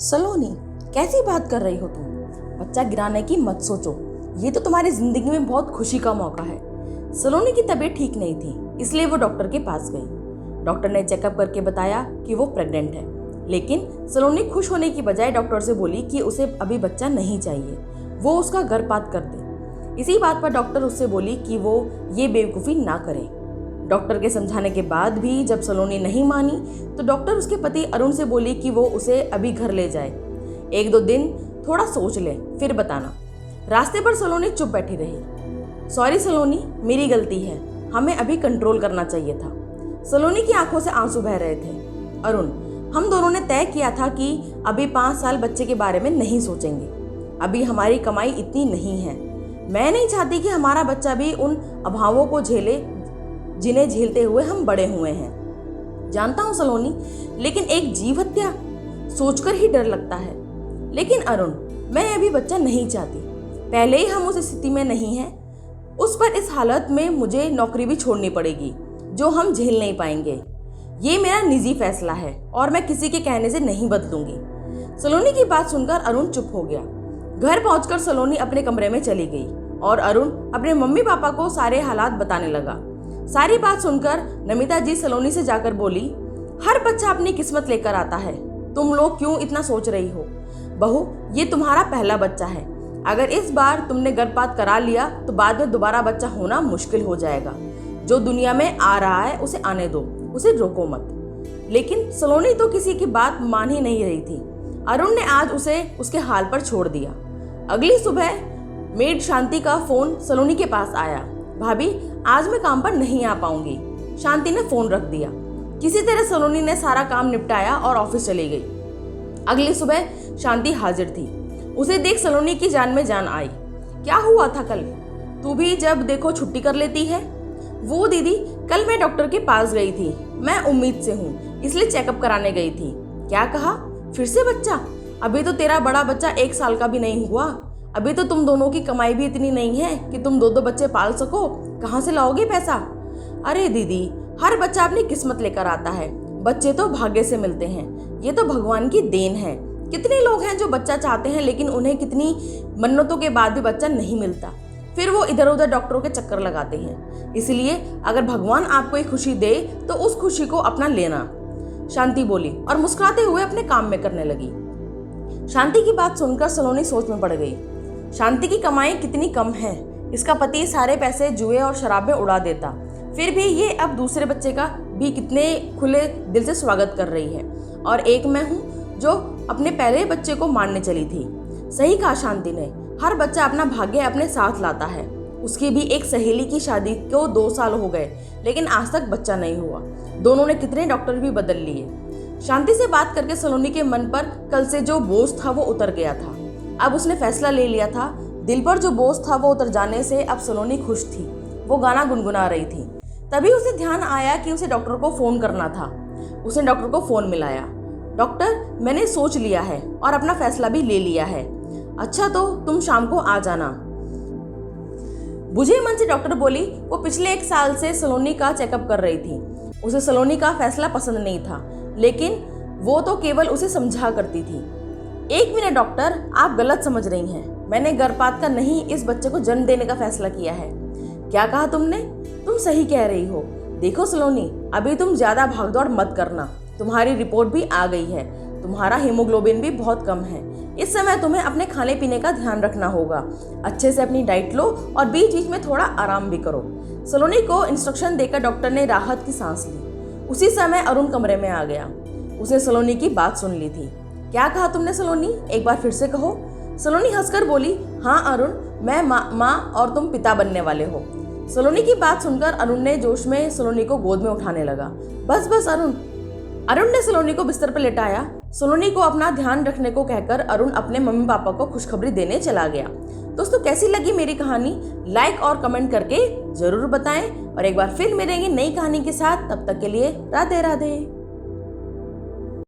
सलोनी, कैसी बात कर रही हो तुम? बच्चा गिराने की मत सोचो, ये तो तुम्हारी जिंदगी में बहुत खुशी का मौका है। सलोनी की तबीयत ठीक नहीं थी, इसलिए वो डॉक्टर के पास गई। डॉक्टर ने चेकअप करके बताया कि वो प्रेग्नेंट है, लेकिन सलोनी खुश होने की बजाय डॉक्टर से बोली कि उसे अभी बच्चा नहीं चाहिए, वो उसका गर्भपात कर दे। इसी बात पर डॉक्टर उससे बोली कि वो ये बेवकूफ़ी ना करे। डॉक्टर के समझाने के बाद भी जब सलोनी नहीं मानी तो डॉक्टर उसके पति अरुण से बोली कि वो उसे अभी घर ले जाए, 1-2 दिन थोड़ा सोच ले फिर बताना। रास्ते पर सलोनी चुप बैठी रही। सॉरी सलोनी, मेरी गलती है, हमें अभी कंट्रोल करना चाहिए था। सलोनी की आंखों से आंसू बह रहे थे। अरुण, हम दोनों ने तय किया था कि अभी 5 साल बच्चे के बारे में नहीं सोचेंगे। अभी हमारी कमाई इतनी नहीं है। मैं नहीं चाहती कि हमारा बच्चा भी उन अभावों को झेले जिन्हें झेलते हुए हम बड़े हुए हैं। जानता हूँ सलोनी, लेकिन एक जीव हत्या सोचकर ही डर लगता है। लेकिन अरुण, मैं अभी बच्चा नहीं चाहती। पहले ही हम उस स्थिति में नहीं हैं। उस पर इस हालत में मुझे नौकरी भी छोड़नी पड़ेगी, जो हम झेल नहीं पाएंगे। ये मेरा निजी फैसला है और मैं किसी के कहने से नहीं बदलूंगी। सलोनी की बात सुनकर अरुण चुप हो गया। घर पहुंचकर सलोनी अपने कमरे में चली गई और अरुण अपने मम्मी पापा को सारे हालात बताने लगा। सारी बात सुनकर नमिता जी सलोनी से जाकर बोली, हर बच्चा अपनी किस्मत लेकर आता है, तुम लोग क्यों इतना सोच रही हो? बहू, ये तुम्हारा पहला बच्चा है। अगर इस बार तुमने गर्भपात करा लिया तो बाद में दोबारा बच्चा होना मुश्किल हो जाएगा। जो दुनिया में आ रहा है उसे आने दो, उसे रोको मत। लेकिन सलोनी तो किसी की बात मान ही नहीं रही थी। अरुण ने आज उसे उसके हाल पर छोड़ दिया। अगली सुबह मेड शांति का फोन सलोनी के पास आया। भाभी, आज मैं काम पर नहीं आ पाऊंगी। शांति ने फोन रख दिया। किसी तरह सलोनी ने सारा काम निपटाया और ऑफिस चली गई। अगली सुबह शांति हाजिर थी। उसे देख सलोनी की जान में जान आई। क्या हुआ था कल? तू भी जब देखो छुट्टी कर लेती है। वो दीदी, कल मैं डॉक्टर के पास गई थी। मैं उम्मीद से हूँ, इसलिए चेकअप कराने गई थी। क्या कहा? फिर से बच्चा? अभी तो तेरा बड़ा बच्चा 1 साल का भी नहीं हुआ। अभी तो तुम दोनों की कमाई भी इतनी नहीं है कि तुम 2-2 बच्चे पाल सको। कहाँ से लाओगे पैसा? अरे दीदी, हर बच्चा अपनी किस्मत लेकर आता है। बच्चे तो भाग्य से मिलते हैं, ये तो भगवान की देन है। कितने लोग हैं जो बच्चा चाहते हैं लेकिन उन्हें कितनी मन्नतों के बाद भी बच्चा नहीं मिलता। फिर वो इधर उधर डॉक्टरों के चक्कर लगाते हैं। इसलिए अगर भगवान आपको एक खुशी दे तो उस खुशी को अपना लेना, शांति बोली और मुस्कुराते हुए अपने काम में करने लगी। शांति की बात सुनकर सलोनी सोच में पड़ गई। शांति की कमाई कितनी कम है। इसका पति सारे पैसे जुए और शराब में उड़ा देता, फिर भी ये अब दूसरे बच्चे का भी कितने खुले दिल से स्वागत कर रही है। और एक मैं हूँ जो अपने पहले बच्चे को मारने चली थी। सही कहा शांति ने, हर बच्चा अपना भाग्य अपने साथ लाता है। उसकी भी एक सहेली की शादी को 2 साल हो गए, लेकिन आज तक बच्चा नहीं हुआ। दोनों ने कितने डॉक्टर भी बदल लिए। शांति से बात करके सलोनी के मन पर कल से जो बोझ था वो उतर गया था। अब उसने फैसला ले लिया था। दिल पर जो बोझ था वो उतर जाने से अब सलोनी खुश थी। वो गाना गुनगुना रही थी। तभी उसे ध्यान आया कि उसे डॉक्टर को फोन करना था। उसने डॉक्टर को फोन मिलाया। डॉक्टर, मैंने सोच लिया है और अपना फैसला भी ले लिया है। अच्छा, तो तुम शाम को आ जाना। बुझे मन से डॉक्टर बोली। वो पिछले 1 साल से सलोनी का चेकअप कर रही थी। उसे सलोनी का फैसला पसंद नहीं था, लेकिन वो तो केवल उसे समझा करती थी। 1 मिनट डॉक्टर, आप गलत समझ रही हैं। मैंने गर्भपात का नहीं, इस बच्चे को जन्म देने का फैसला किया है। क्या कहा तुमने? तुम सही कह रही हो। देखो सलोनी, अभी तुम ज्यादा भागदौड़ मत करना। तुम्हारी रिपोर्ट भी आ गई है। तुम्हारा हीमोग्लोबिन भी बहुत कम है। इस समय तुम्हें अपने खाने पीने का ध्यान रखना होगा। अच्छे से अपनी डाइट लो और बीच बीच में थोड़ा आराम भी करो। सलोनी को इंस्ट्रक्शन देकर डॉक्टर ने राहत की सांस ली। उसी समय अरुण कमरे में आ गया। उसने सलोनी की बात सुन ली थी। क्या कहा तुमने सलोनी? एक बार फिर से कहो। सलोनी हंसकर बोली, हाँ अरुण, मैं माँ और तुम पिता बनने वाले हो। सलोनी की बात सुनकर अरुण ने जोश में सलोनी को गोद में उठाने लगा। बस बस अरुण। अरुण ने सलोनी को बिस्तर पर लेटाया। सलोनी को अपना ध्यान रखने को कहकर अरुण अपने मम्मी पापा को खुशखबरी देने चला गया। दोस्तों, कैसी लगी मेरी कहानी? लाइक और कमेंट करके जरूर बताएं और एक बार फिर मिलेंगे नई कहानी के साथ। तब तक के लिए राधे राधे।